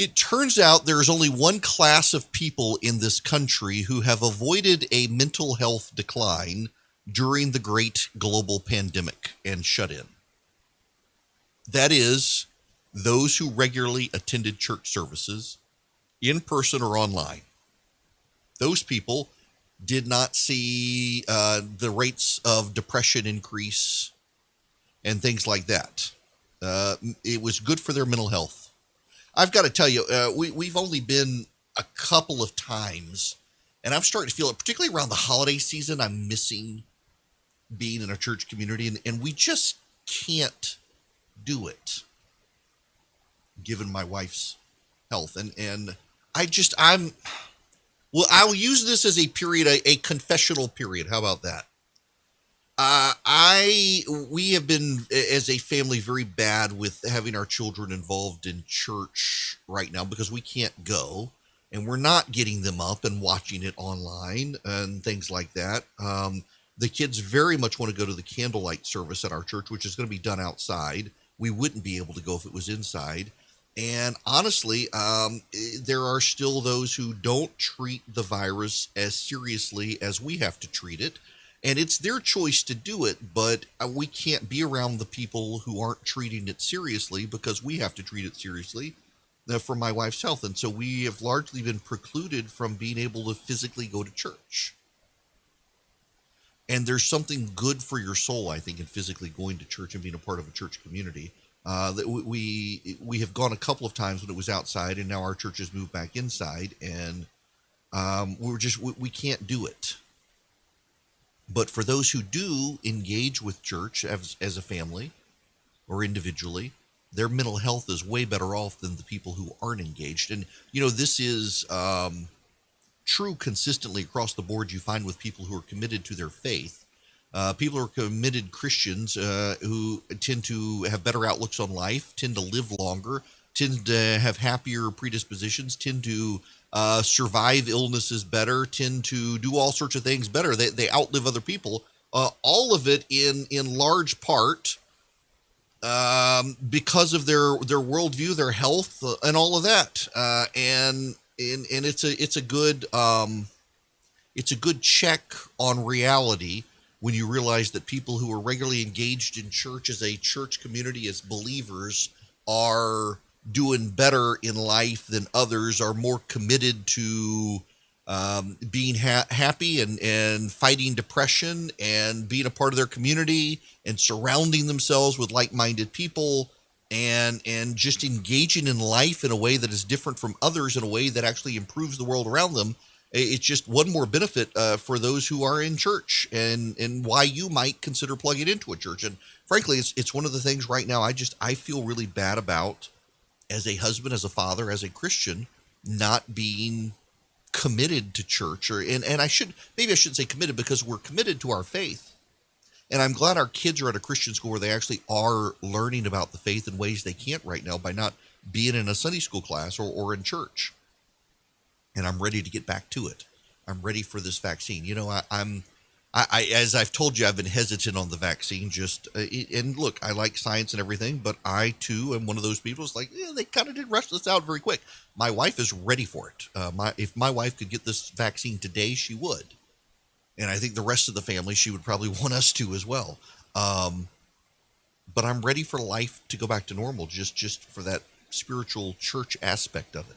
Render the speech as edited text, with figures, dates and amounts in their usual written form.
It turns out there is only one class of people in this country who have avoided a mental health decline during the great global pandemic and shut in. That is those who regularly attended church services in person or online. Those people did not see the rates of depression increase and things like that. It was good for their mental health. I've got to tell you, we've only been a couple of times, and I'm starting to feel it, particularly around the holiday season. I'm missing being in a church community, and we just can't do it given my wife's health. And I'm, well, I'll use this as a period, a confessional period. How about that? We have been as a family very bad with having our children involved in church right now because we can't go and we're not getting them up and watching it online and things like that. The kids very much want to go to the candlelight service at our church, which is going to be done outside. We wouldn't be able to go if it was inside. And honestly, there are still those who don't treat the virus as seriously as we have to treat it. And it's their choice to do it, but we can't be around the people who aren't treating it seriously because we have to treat it seriously for my wife's health. And so we have largely been precluded from being able to physically go to church. And there's something good for your soul, I think, in physically going to church and being a part of a church community. That we have gone a couple of times when it was outside, and now our church has moved back inside, and we can't do it. But for those who do engage with church as a family or individually, their mental health is way better off than the people who aren't engaged. And, this is true consistently across the board. You find with people who are committed to their faith. People who are committed Christians who tend to have better outlooks on life, tend to live longer, tend to have happier predispositions, tend to survive illnesses better, tend to do all sorts of things better. They outlive other people. All of it in large part because of their worldview, their health, and all of that. And it's a good check on reality when you realize that people who are regularly engaged in church as a church community, as believers, are doing better in life than others, are more committed to being happy and fighting depression and being a part of their community and surrounding themselves with like-minded people and just engaging in life in a way that is different from others, in a way that actually improves the world around them. It's just one more benefit for those who are in church and why you might consider plugging into a church. And frankly, it's one of the things right now I feel really bad about as a husband, as a father, as a Christian, not being committed to church. And I shouldn't say committed, because we're committed to our faith. And I'm glad our kids are at a Christian school where they actually are learning about the faith in ways they can't right now by not being in a Sunday school class or in church. And I'm ready to get back to it. I'm ready for this vaccine. I'm as I've told you, I've been hesitant on the vaccine. And look, I like science and everything, but I too am one of those people. It's like, they kind of did rush this out very quick. My wife is ready for it. If my wife could get this vaccine today, she would. And I think the rest of the family, she would probably want us to as well. But I'm ready for life to go back to normal, just for that spiritual church aspect of it.